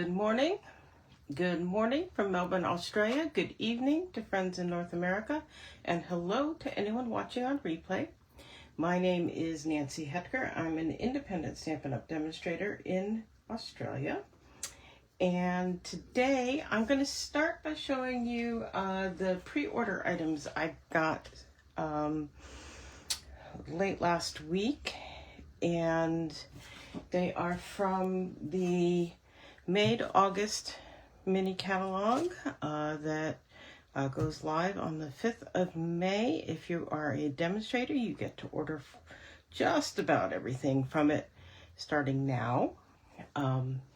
Good morning. Good morning from Melbourne, Australia. Good evening to friends in North America. And hello to anyone watching on replay. My name is Nancy Hetker. I'm an independent Stampin' Up! Demonstrator in Australia. And today I'm going to start by showing you the pre-order items I got late last week. And they are from the May to August mini catalog that goes live on the 5th of May. If you are a demonstrator, you get to order just about everything from it starting now.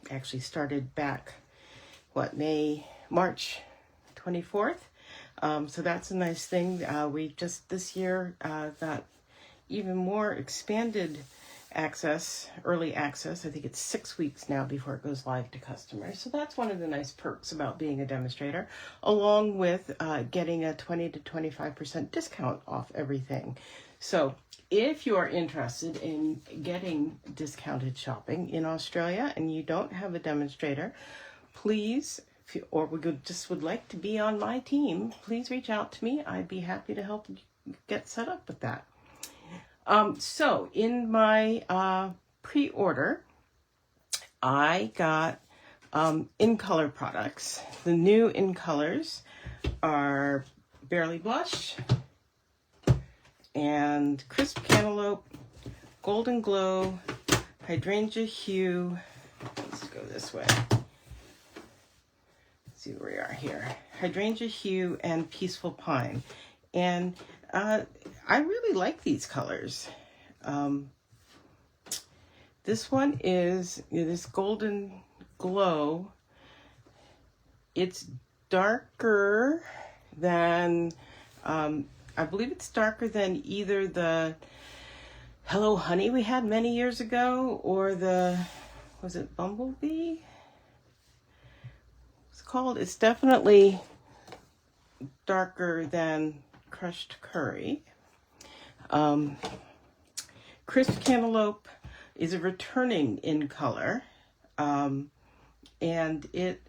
Actually started back, March 24th. So that's a nice thing. We just this year got even more expanded access, early access. I think it's 6 weeks now before it goes live to customers. So that's one of the nice perks about being a demonstrator, along with getting a 20 to 25% discount off everything. So if you are interested in getting discounted shopping in Australia and you don't have a demonstrator, please, or would like to be on my team, please reach out to me. I'd be happy to help get set up with that. So in my pre-order, I got in color products. The new in colors are Barely Blush and Crisp Cantaloupe, Golden Glow, Hydrangea Hue. Let's go this way. Let's see where we are here. Hydrangea Hue and Peaceful Pine. And I really like these colors. This one is this Golden Glow. It's darker than, I believe it's darker than either the Hello Honey we had many years ago or the, was it Bumblebee? It's called, it's definitely darker than Crushed Curry. Crisp Cantaloupe is a returning in color, and it,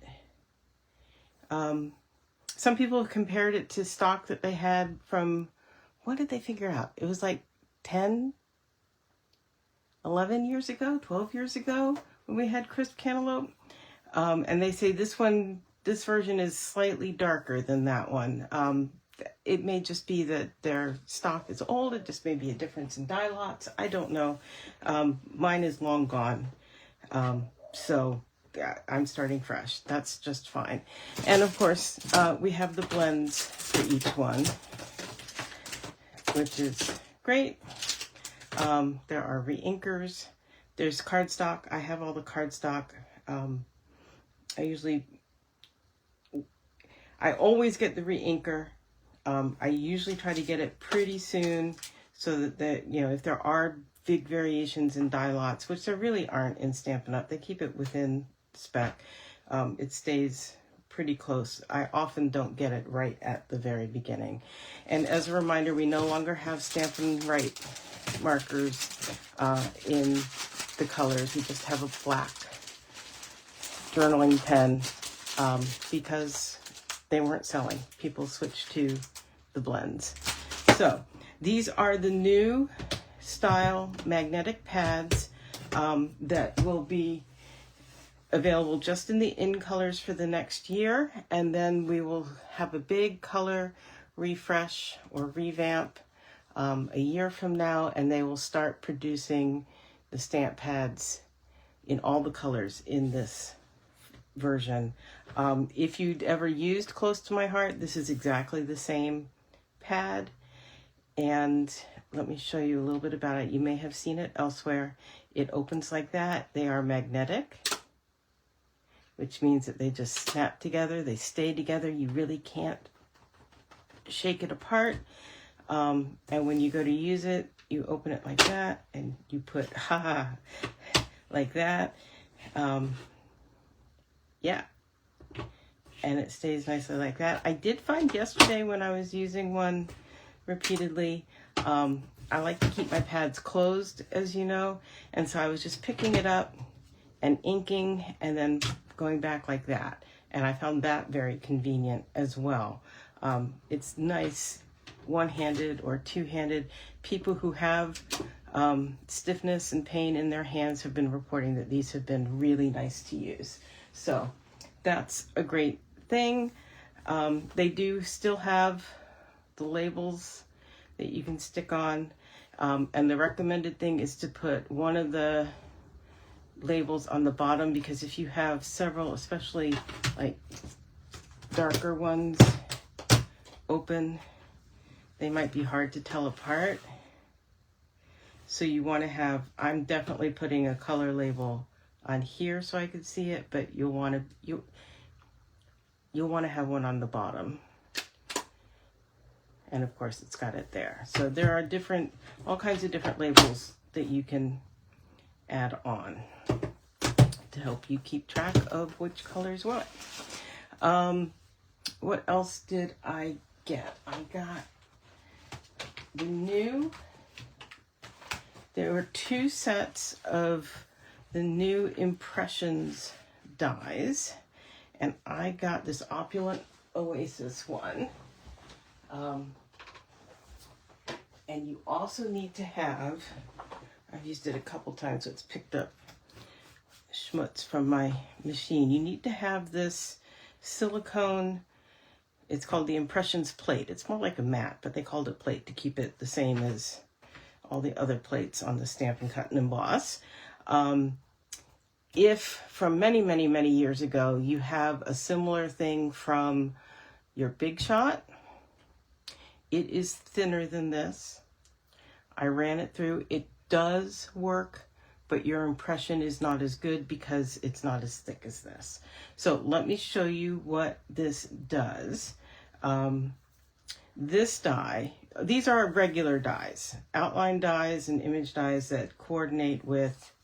some people have compared it to stock that they had from, what did they figure out? It was like 10, 11 years ago, 12 years ago when we had Crisp Cantaloupe. And they say this version is slightly darker than that one. It may just be that their stock is old. It just may be a difference in dye lots. I don't know. Mine is long gone. So I'm starting fresh. That's just fine. And of course, we have the blends for each one, which is great. There are reinkers. There's cardstock. I have all the cardstock. I always get the reinker. I usually try to get it pretty soon so that, if there are big variations in dye lots, which there really aren't in Stampin' Up, they keep it within spec, it stays pretty close. I often don't get it right at the very beginning. And as a reminder, we no longer have Stampin' Right markers in the colors. We just have a black journaling pen because they weren't selling. People switched to the blends. So these are the new style magnetic pads that will be available just in the in colors for the next year. And then we will have a big color refresh or revamp a year from now, and they will start producing the stamp pads in all the colors in this version. If you'd ever used Close to My Heart, this is exactly the same pad. And let me show you a little bit about it. You may have seen it elsewhere. It opens like that. They are magnetic, which means that they just snap together. They stay together. You really can't shake it apart. And when you go to use it, you open it like that and you put like that. Yeah. And it stays nicely like that. I did find yesterday when I was using one repeatedly, I like to keep my pads closed, as you know, and so I was just picking it up and inking and then going back like that. And I found that very convenient as well. It's nice one-handed or two-handed. People who have stiffness and pain in their hands have been reporting that these have been really nice to use. So that's a great thing. They do still have the labels that you can stick on. And the recommended thing is to put one of the labels on the bottom, because if you have several, especially like darker ones open, they might be hard to tell apart. So you want to have, I'm definitely putting a color label on here so I can see it, but you'll want to have one on the bottom. And of course it's got it there. So there are all kinds of different labels that you can add on to help you keep track of which colors what. What else did I get? I got there were 2 sets of the new Impressions dies, and I got this Opulent Oasis one. And you also need to have, I've used it a couple times, so it's picked up schmutz from my machine. You need to have this silicone, it's called the Impressions plate. It's more like a mat, but they called it plate to keep it the same as all the other plates on the Stampin' Cut and Emboss. If from many, many, many years ago, you have a similar thing from your Big Shot, it is thinner than this. I ran it through. It does work, but your impression is not as good because it's not as thick as this. So let me show you what this does. This die, these are regular dies, outline dies and image dies that coordinate with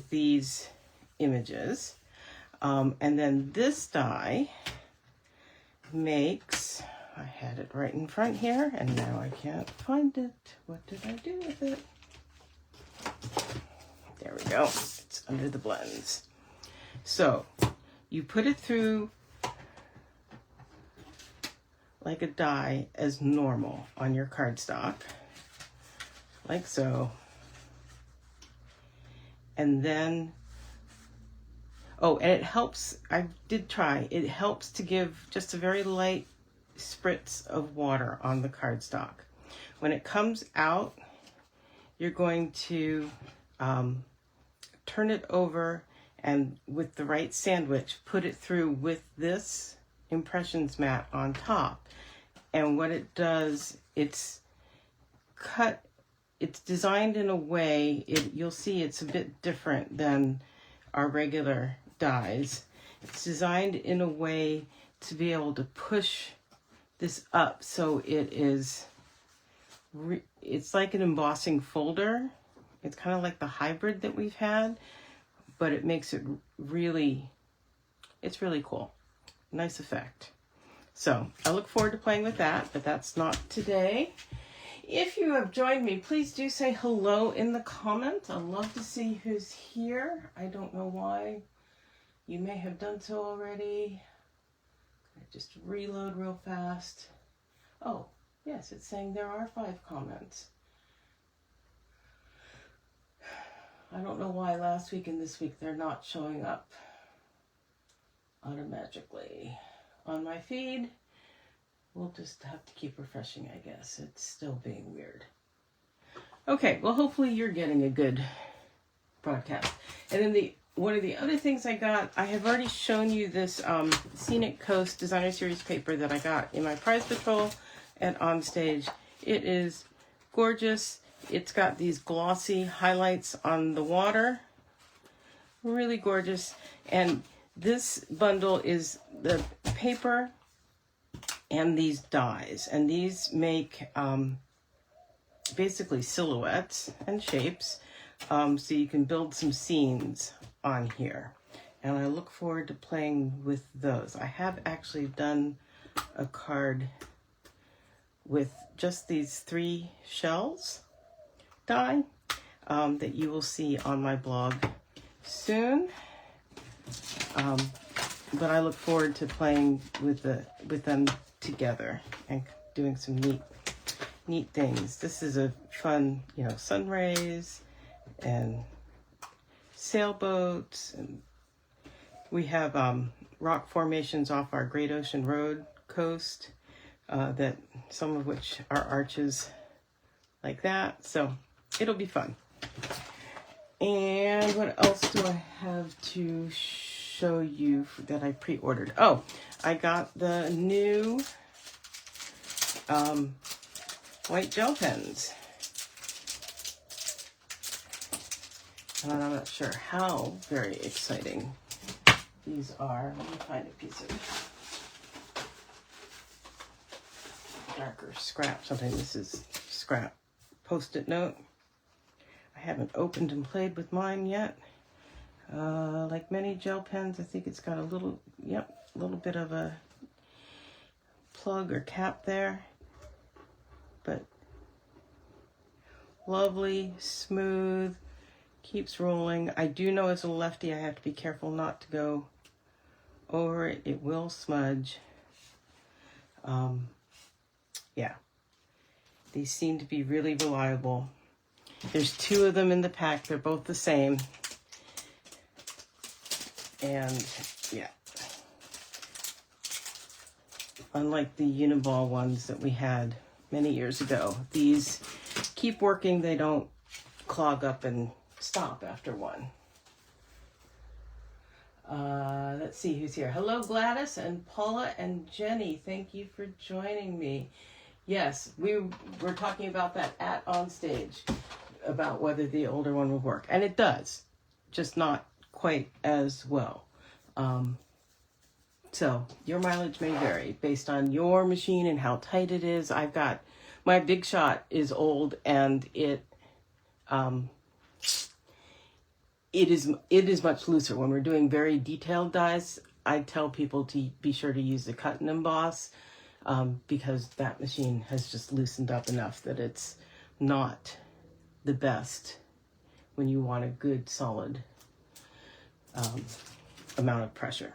these images. And then this die makes, I had it right in front here and now I can't find it. What did I do with it? There we go. It's under the blends. So you put it through like a die as normal on your cardstock, like so. And then, oh, and it helps, I did try, it helps to give just a very light spritz of water on the cardstock. When it comes out, you're going to turn it over and with the right sandwich, put it through with this Impressions mat on top. And what it does, it's designed in a way, you'll see it's a bit different than our regular dies. It's designed in a way to be able to push this up so it is, it's like an embossing folder. It's kind of like the hybrid that we've had, but it makes it really, it's really cool. Nice effect. So I look forward to playing with that, but that's not today. If you have joined me, please do say hello in the comments. I'd love to see who's here. I don't know why. You may have done so already. Just reload real fast. Oh, yes, it's saying there are 5 comments. I don't know why last week and this week they're not showing up automatically on my feed. We'll just have to keep refreshing, I guess. It's still being weird. Okay, well, hopefully you're getting a good broadcast. And then one of the other things I got, I have already shown you this Scenic Coast Designer Series paper that I got in my Prize Patrol and on stage. It is gorgeous. It's got these glossy highlights on the water. Really gorgeous. And this bundle is the paper and these dies. And these make basically silhouettes and shapes. So you can build some scenes on here. And I look forward to playing with those. I have actually done a card with just these 3 shells die that you will see on my blog soon. But I look forward to playing with them together and doing some neat things. This is a fun, sun rays and sailboats, and we have rock formations off our Great Ocean Road coast, that some of which are arches like that. So it'll be fun. And what else do I have to show you that I pre-ordered? Oh, I got the new white gel pens. And I'm not sure how very exciting these are. Let me find a piece of darker scrap. Something this is scrap Post-it note. I haven't opened and played with mine yet. Like many gel pens, I think it's got a little bit of a plug or cap there. But lovely, smooth, keeps rolling. I do know as a lefty I have to be careful not to go over it. It will smudge. Yeah. These seem to be really reliable. There's 2 of them in the pack. They're both the same. And yeah. Unlike the Uniball ones that we had many years ago, these keep working. They don't clog up and stop after one. Let's see who's here. Hello, Gladys and Paula and Jenny. Thank you for joining me. Yes, we were talking about that at Onstage, about whether the older one will work. And it does, just not quite as well. So your mileage may vary based on your machine and how tight it is. I've got, my Big Shot is old, and it is much looser. When we're doing very detailed dies, I tell people to be sure to use the cut and emboss, because that machine has just loosened up enough that it's not the best when you want a good solid amount of pressure.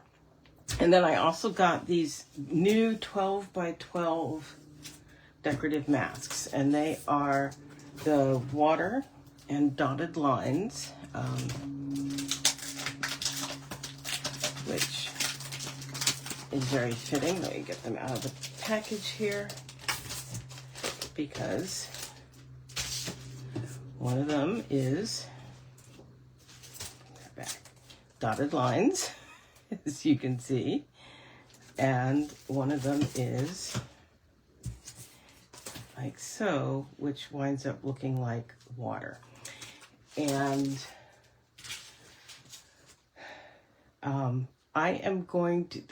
And then I also got these new 12 by 12 decorative masks, and they are the water and dotted lines, which is very fitting. Let me get them out of the package here, because one of them is dotted lines, as you can see, and one of them is like so, which winds up looking like water. And I am going to,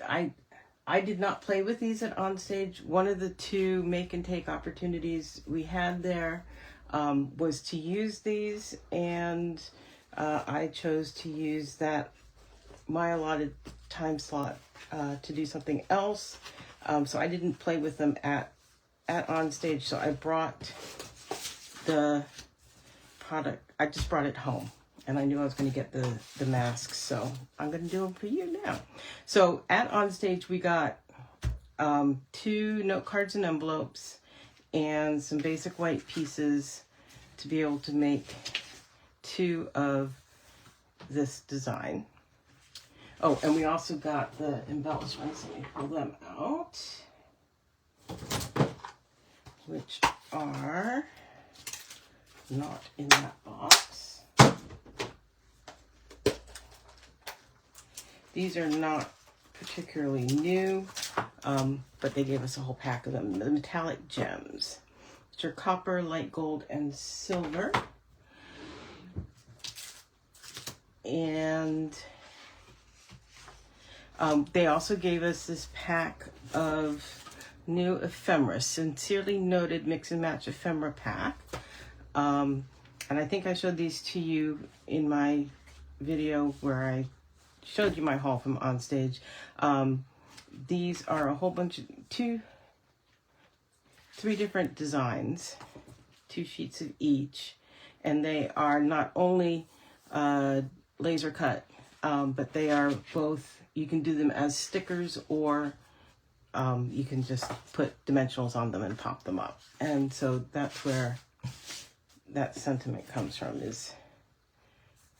I did not play with these at Onstage. One of the 2 make and take opportunities we had there was to use these, and I chose to use my allotted time slot to do something else. So I didn't play with them at Onstage. So I brought the product. I just brought it home, and I knew I was going to get the masks. So I'm going to do them for you now. So at Onstage, we got 2 note cards and envelopes and some basic white pieces to be able to make 2 of this design. Oh, and we also got the embellishments. Let me pull them out, which are not in that box. These are not particularly new, but they gave us a whole pack of them. The metallic gems, which are copper, light gold, and silver. And they also gave us this pack of new ephemera, Sincerely Noted Mix and Match Ephemera Pack. And I think I showed these to you in my video where I showed you my haul from Onstage. These are a whole bunch of 3 different designs, 2 sheets of each, and they are not only laser cut but they are both, you can do them as stickers, or you can just put dimensionals on them and pop them up. And so that's where that sentiment comes from, is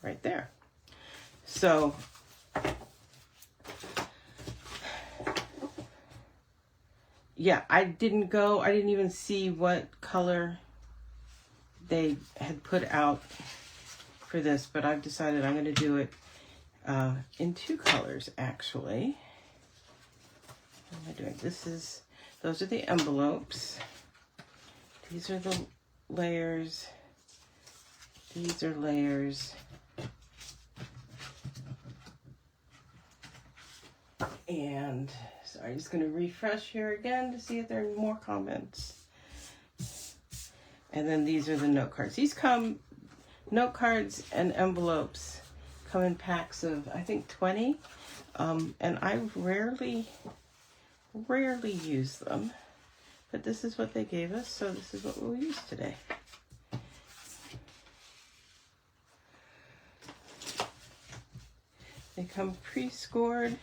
right there. So yeah, I didn't even see what color they had put out for this, but I've decided I'm going to do it in 2 colors, actually. What am I doing? Those are the envelopes. These are the layers. These are layers. And sorry, just going to refresh here again to see if there are more comments. And then these are the note cards. These note cards and envelopes come in packs of, I think, 20. And I rarely use them. But this is what they gave us, so this is what we'll use today. They come pre-scored.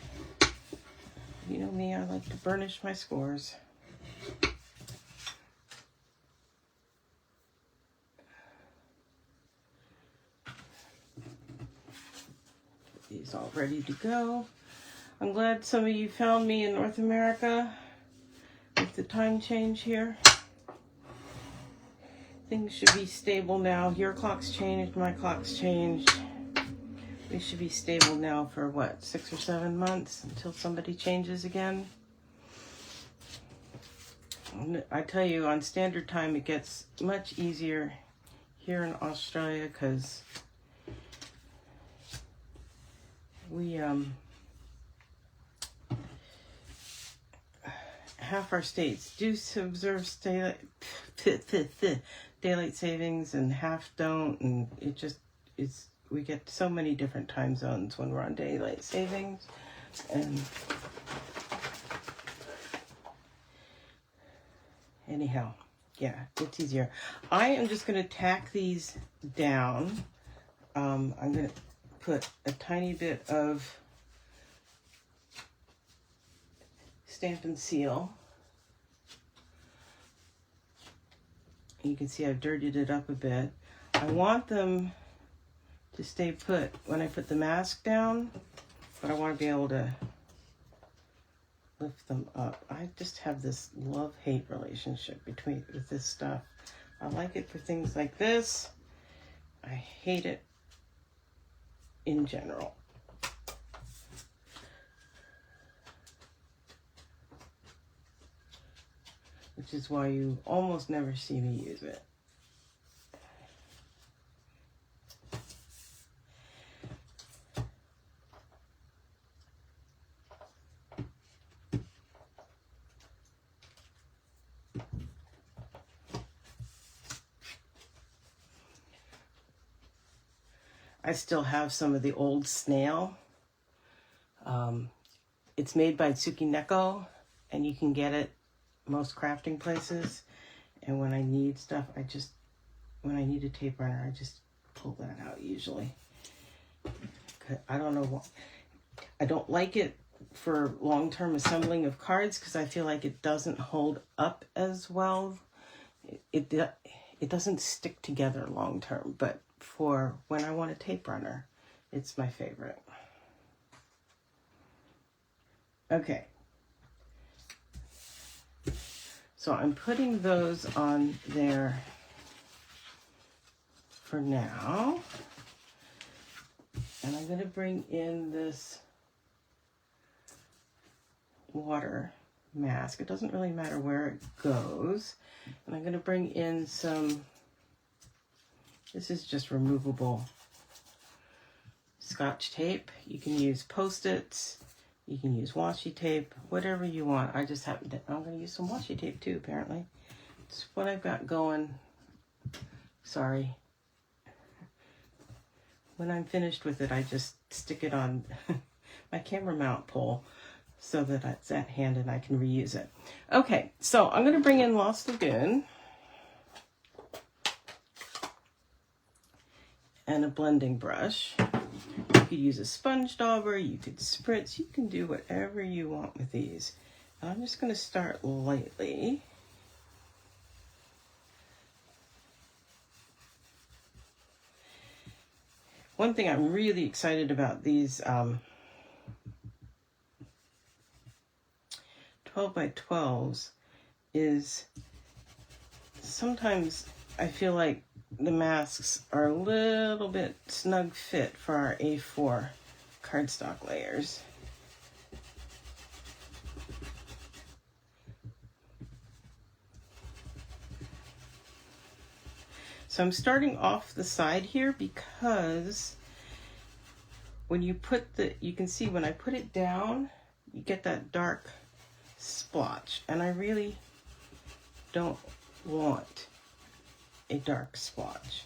You know me, I like to burnish my scores. These all ready to go. I'm glad some of you found me in North America with the time change here. Things should be stable now. Your clock's changed, my clock's changed. We should be stable now for what, 6 or 7 months until somebody changes again. I tell you, on standard time, it gets much easier here in Australia because we, half our states do observe daylight savings and half don't, and it just is, we get so many different time zones when we're on daylight savings. And anyhow, yeah, it's easier. I am just going to tack these down. I'm going to put a tiny bit of Stamp and Seal. You can see I've dirtied it up a bit. I want them to stay put when I put the mask down, but I want to be able to lift them up. I just have this love-hate relationship with this stuff. I like it for things like this. I hate it in general. Which is why you almost never see me use it. I still have some of the old snail. It's made by Tsukineko, and you can get it most crafting places. And when I need stuff, when I need a tape runner, I just pull that out usually. I don't know why. I don't like it for long-term assembling of cards because I feel like it doesn't hold up as well. It doesn't stick together long-term, but for when I want a tape runner, it's my favorite. Okay. So I'm putting those on there for now. And I'm going to bring in this water mask. It doesn't really matter where it goes. And I'm going to bring in some, this is just removable Scotch tape. You can use Post-its. You can use washi tape, whatever you want. I just happen to, I'm going to use some washi tape too, apparently. It's what I've got going. Sorry. When I'm finished with it, I just stick it on my camera mount pole so that it's at hand and I can reuse it. Okay, so I'm going to bring in Lost Lagoon and a blending brush. could use a sponge dauber, you could spritz, you can do whatever you want with these. And I'm just going to start lightly. One thing I'm really excited about these 12 by 12s is sometimes I feel like the masks are a little bit snug fit for our A4 cardstock layers. So I'm starting off the side here because when you put you can see when I put it down, you get that dark splotch, and I really don't want a dark splotch.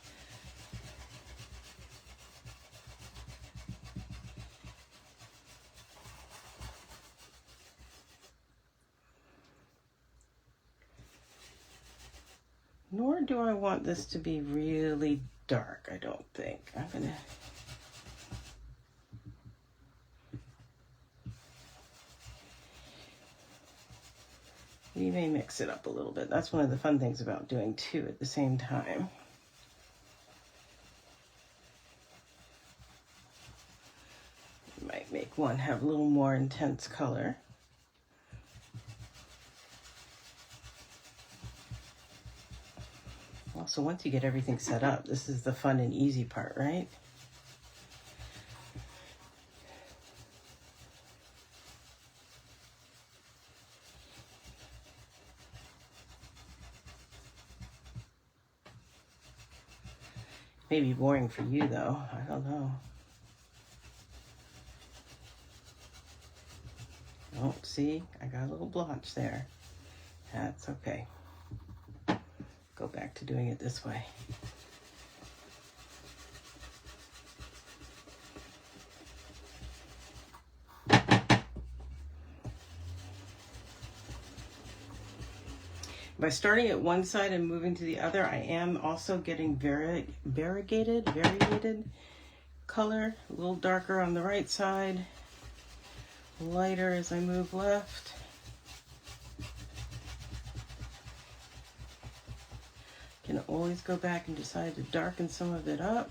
Nor do I want this to be really dark, I don't think. I'm gonna we may mix it up a little bit. That's one of the fun things about doing two at the same time. You might make one have a little more intense color. Also, once you get everything set up, this is the fun and easy part, right? Maybe boring for you though, I don't know. Oh, see, I got a little blotch there. That's okay. Go back to doing it this way. By starting at one side and moving to the other, I am also getting variegated color, a little darker on the right side, lighter as I move left. Can always go back and decide to darken some of it up.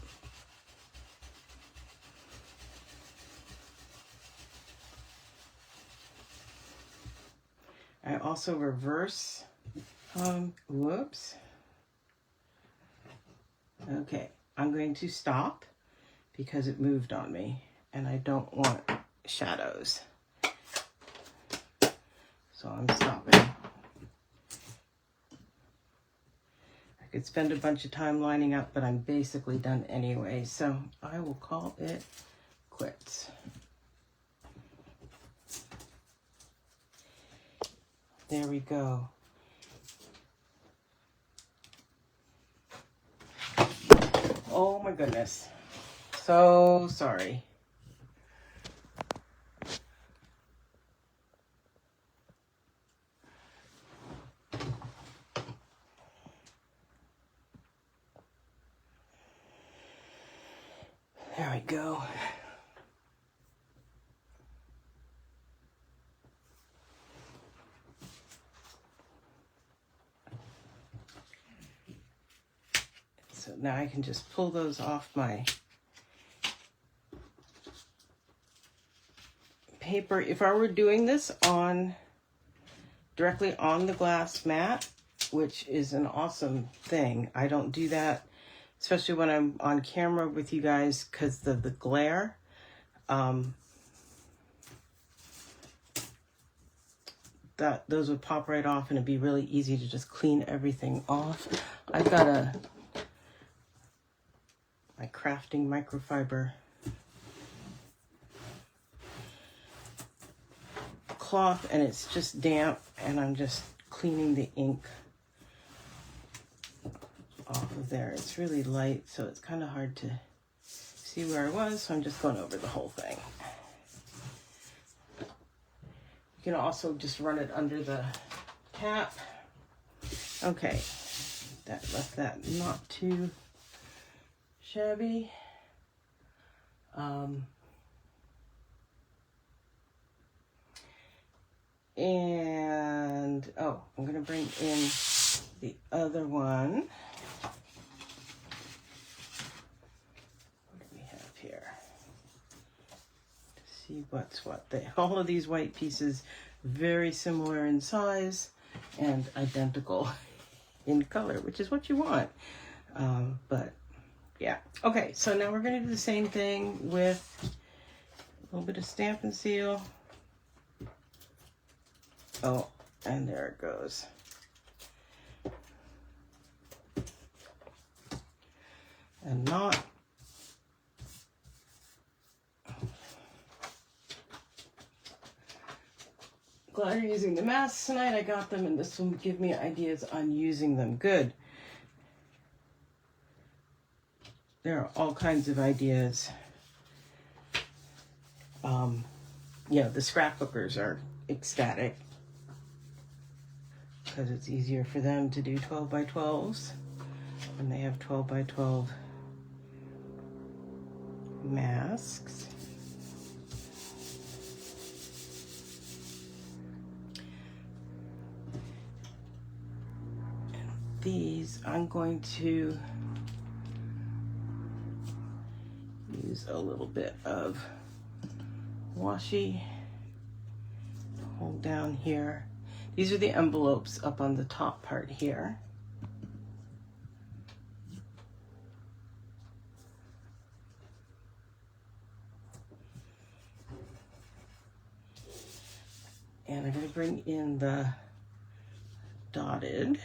I also reverse. Whoops. Okay, I'm going to stop because it moved on me and I don't want shadows. So I'm stopping. I could spend a bunch of time lining up, but I'm basically done anyway. So I will call it quits. There we go. Oh my goodness. So sorry. There we go. So now I can just pull those off my paper. If I were doing this directly on the glass mat, which is an awesome thing, I don't do that, especially when I'm on camera with you guys because of the glare. Those would pop right off and it'd be really easy to just clean everything off. I've got my crafting microfiber cloth and it's just damp and I'm just cleaning the ink off of there. It's really light, so it's kind of hard to see where I was, so I'm just going over the whole thing. You can also just run it under the cap. Okay, that left that not too shabby. And, oh, I'm going to bring in the other one. What do we have here? To see what's what. All of these white pieces, very similar in size and identical in color, which is what you want. But yeah. Okay, so now we're going to do the same thing with a little bit of Stampin' Seal. Oh, and there it goes. And not glad you're using the masks tonight. I got them, and this will give me ideas on using them. Good. There are all kinds of ideas. Yeah, the scrapbookers are ecstatic because it's easier for them to do 12 by 12s when they have 12 by 12 masks. And these I'm going to use a little bit of washi. Hold down here. These are the envelopes up on the top part here. And I'm going to bring in the dotted.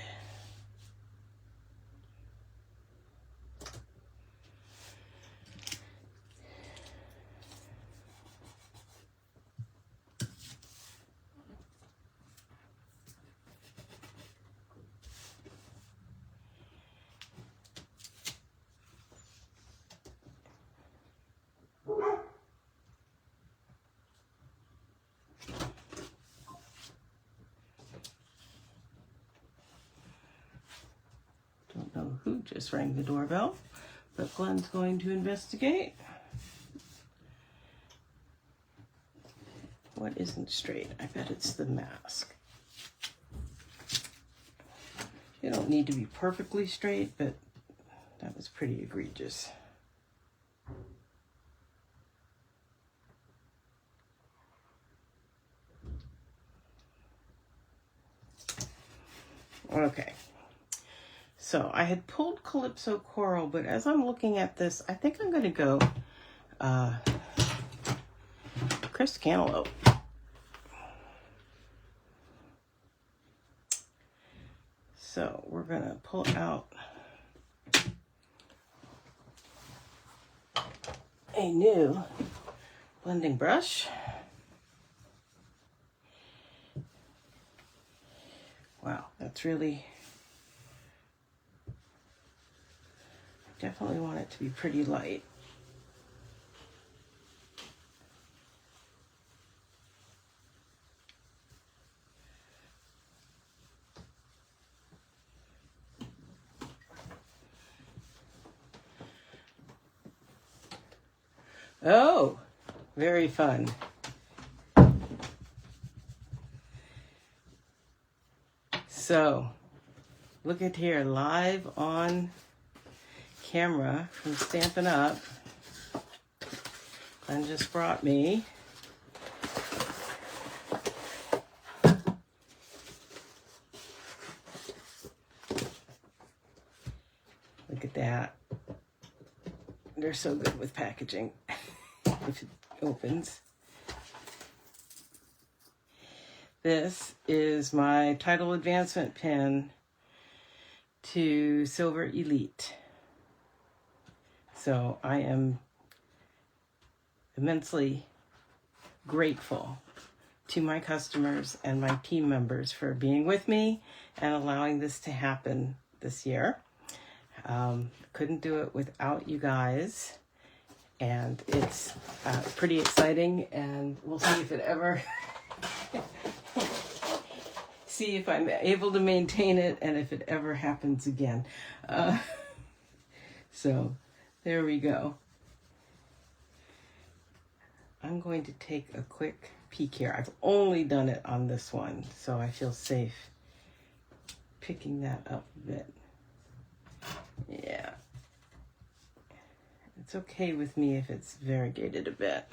Don't know who just rang the doorbell, but Glenn's going to investigate. What isn't straight? I bet it's the mask. You don't need to be perfectly straight, but that was pretty egregious. Okay. So I had pulled Calypso Coral, but as I'm looking at this, I think I'm going to go Crisp Cantaloupe. So we're going to pull out a new blending brush. Wow, that's really... Definitely want it to be pretty light. Oh, very fun. So, look at here, live on camera from Stampin' Up. Glenn just brought me look at that. They're so good with packaging if it opens. This is my title advancement pin to Silver Elite. So I am immensely grateful to my customers and my team members for being with me and allowing this to happen this year. Couldn't do it without you guys, and it's pretty exciting, and we'll see if it ever see if I'm able to maintain it and if it ever happens again. So there we go. I'm going to take a quick peek here. I've only done it on this one, so I feel safe picking that up a bit. Yeah. It's okay with me if it's variegated a bit.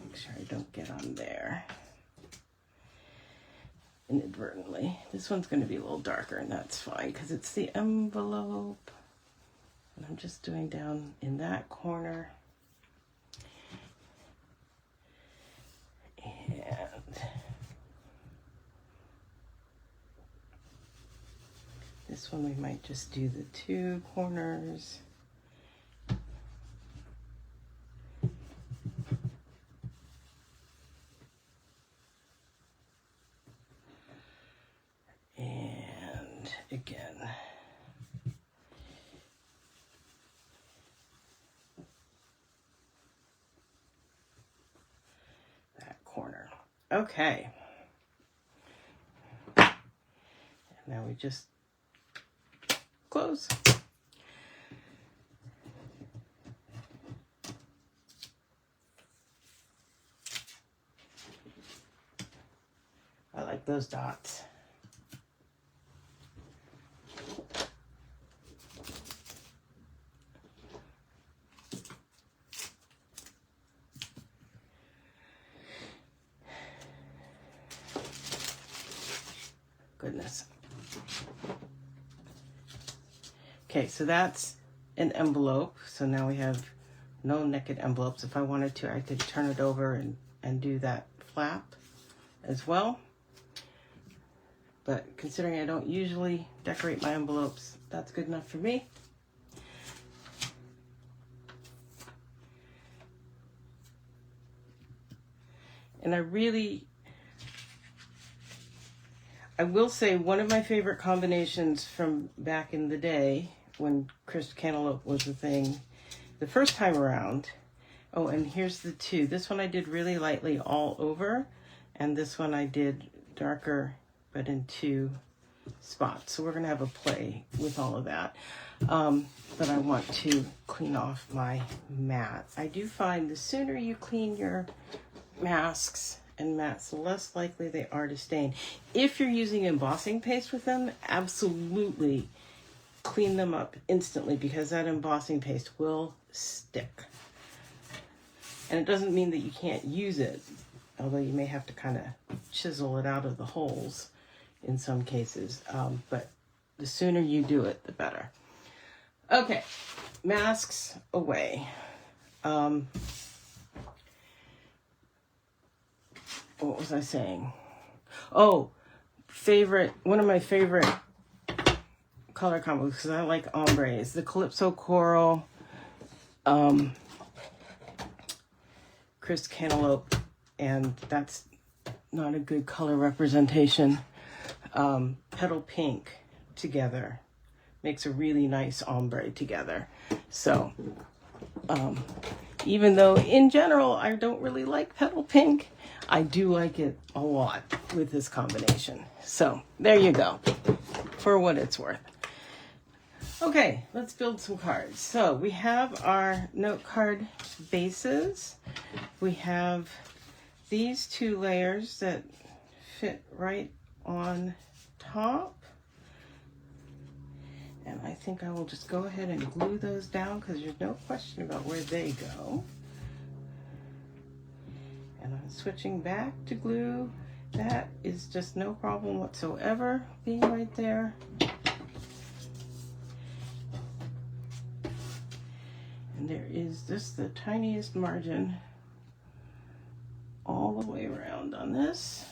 Make sure I don't get on there inadvertently. This one's going to be a little darker, and that's fine because it's the envelope. And I'm just doing down in that corner. And this one we might just do the two corners. And again. That corner. Okay. And now we just close. I like those dots. Goodness. Okay, so that's an envelope. So now we have no naked envelopes. If I wanted to, I could turn it over and do that flap as well. But considering I don't usually decorate my envelopes, that's good enough for me. And I will say one of my favorite combinations from back in the day when crisp cantaloupe was a thing, the first time around. Oh, and here's the two. This one I did really lightly all over, and this one I did darker but in two spots. So we're gonna have a play with all of that. But I want to clean off my mat. I do find the sooner you clean your masks and mats, the less likely they are to stain. If you're using embossing paste with them, absolutely clean them up instantly because that embossing paste will stick. And it doesn't mean that you can't use it, although you may have to kind of chisel it out of the holes in some cases. But the sooner you do it, the better. Okay, masks away. What was I saying? Oh, one of my favorite color combos, because I like ombres. The Calypso Coral, Crisp Cantaloupe, and that's not a good color representation. Petal Pink together makes a really nice ombre together. So, even though in general I don't really like Petal Pink, I do like it a lot with this combination. So there you go, for what it's worth. Okay, let's build some cards. So we have our note card bases. We have these two layers that fit right on top. And I think I will just go ahead and glue those down because there's no question about where they go. And I'm switching back to glue. That is just no problem whatsoever being right there. And there is just the tiniest margin all the way around on this.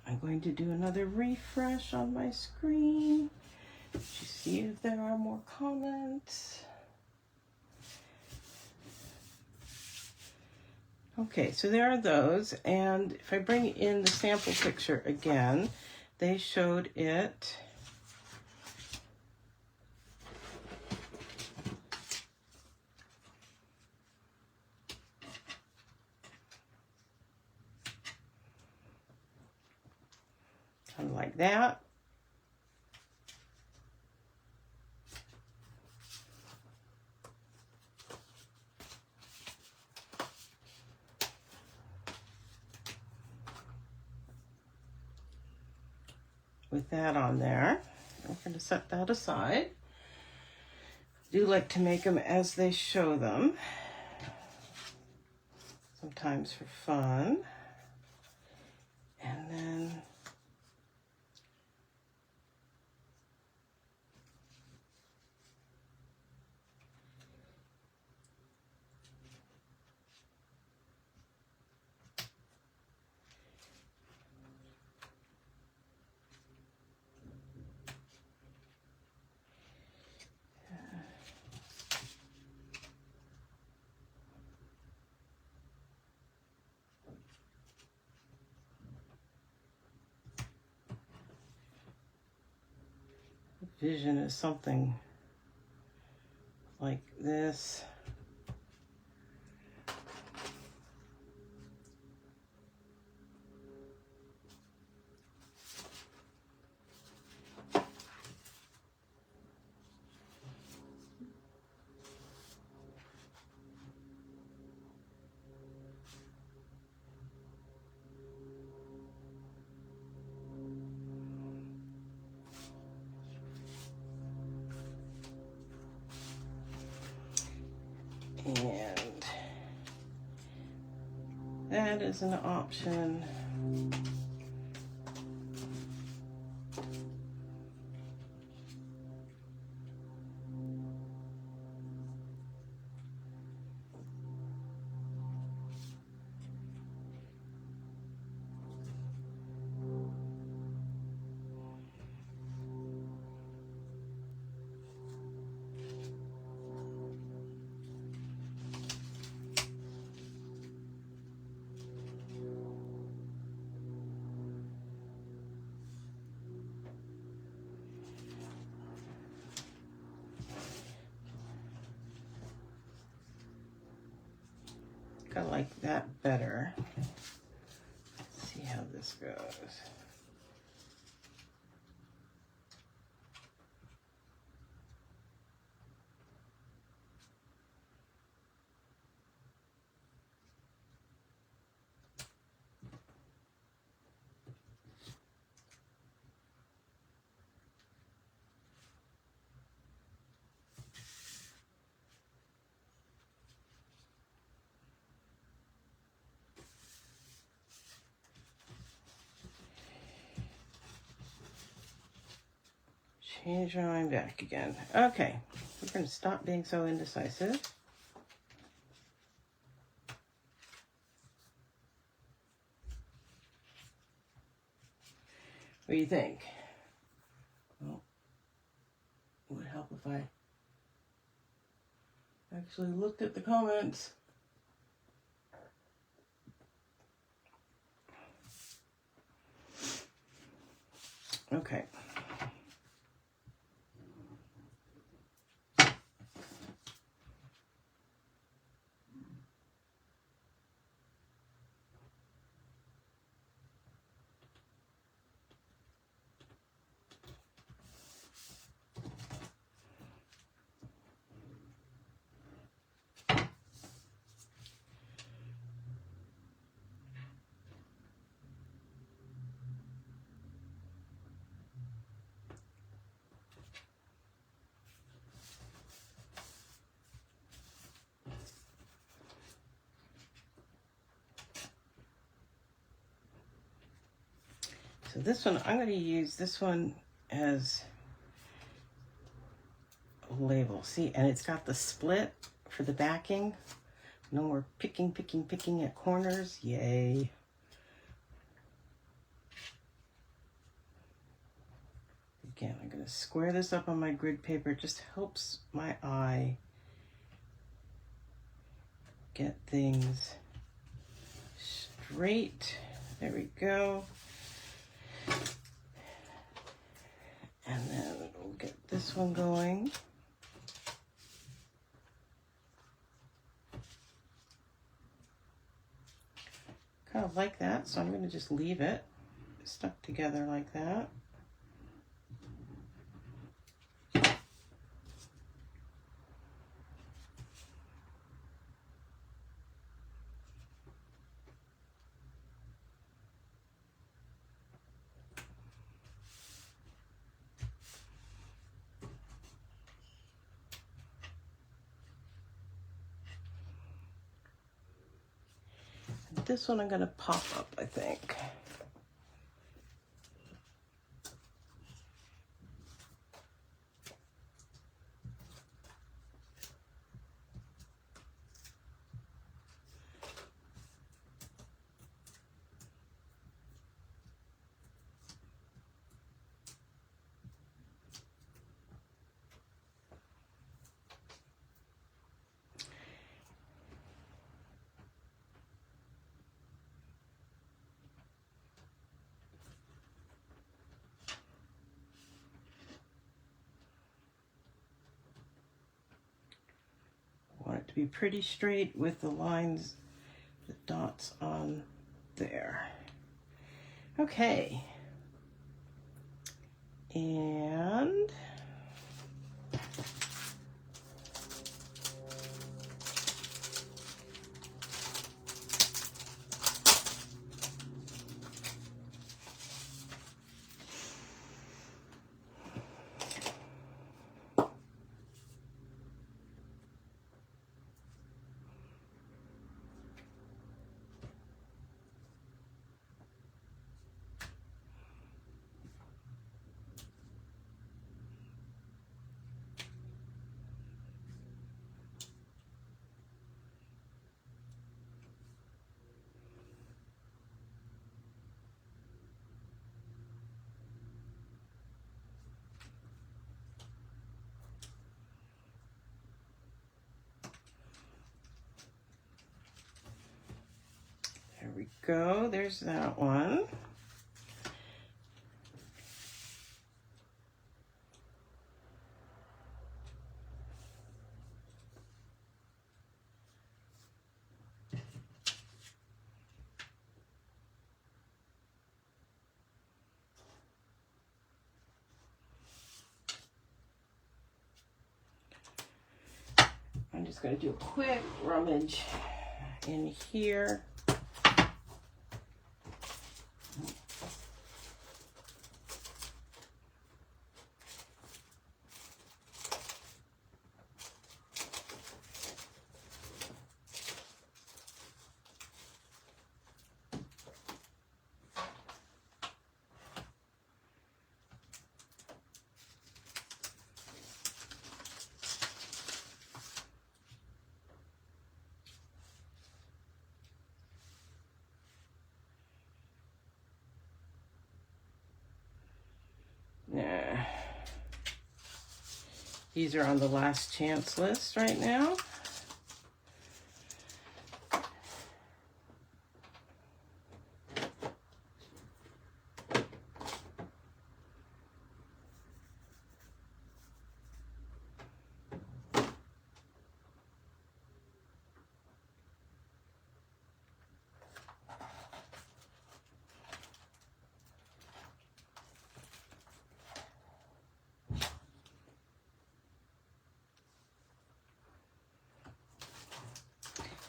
I'm going to do another refresh on my screen to see if there are more comments. Okay, so there are those, and if I bring in the sample picture again, they showed it . kind of like that. With that on there, I'm going to set that aside. Do like to make them as they show them, sometimes for fun. And then vision is something like this. And that is an option. I like that better. Let's see how this goes. Change my mind back again. Okay, we're going to stop being so indecisive. What do you think? Well, it would help if I actually looked at the comments. Okay. So this one, I'm going to use this one as a label. See, and it's got the split for the backing. No more picking at corners. Yay. Again, I'm going to square this up on my grid paper. It just helps my eye get things straight. There we go. And then we'll get this one going. Kind of like that, so I'm going to just leave it. stuck together like that. This one I'm going to pop up, I think. Want it to be pretty straight with the lines, the dots on there. Okay. And there we go. There's that one. I'm just going to do a quick rummage in here. Nah. These are on the last chance list right now.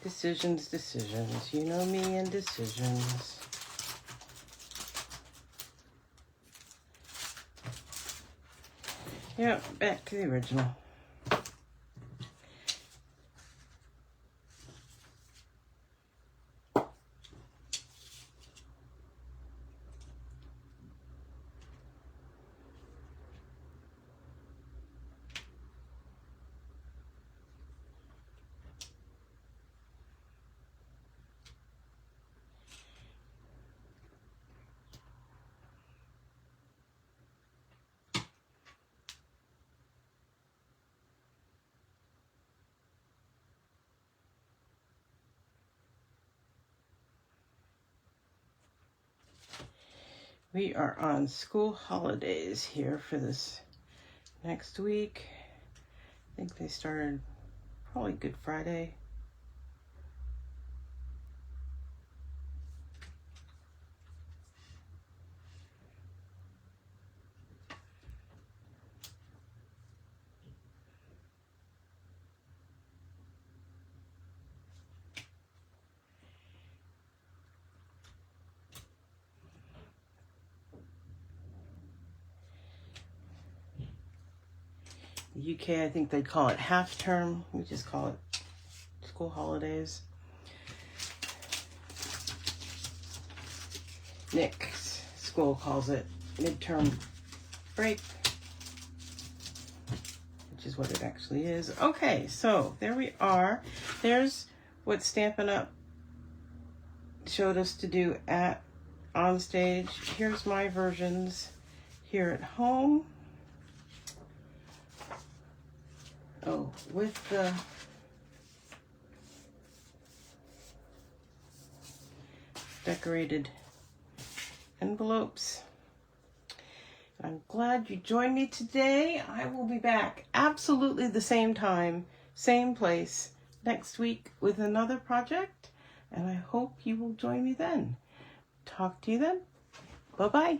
Decisions, decisions. You know me and decisions. Yep, back to the original. We are on school holidays here for this next week. I think they started probably Good Friday. UK, I think they'd call it half term. We just call it school holidays. Nick's school calls it midterm break, which is what it actually is. Okay, so there we are. There's what Stampin' Up! Showed us to do on stage. Here's my versions here at home. Oh, with the decorated envelopes. I'm glad you joined me today. I will be back absolutely the same time, same place next week with another project, and I hope you will join me then. Talk to you then. Bye-bye.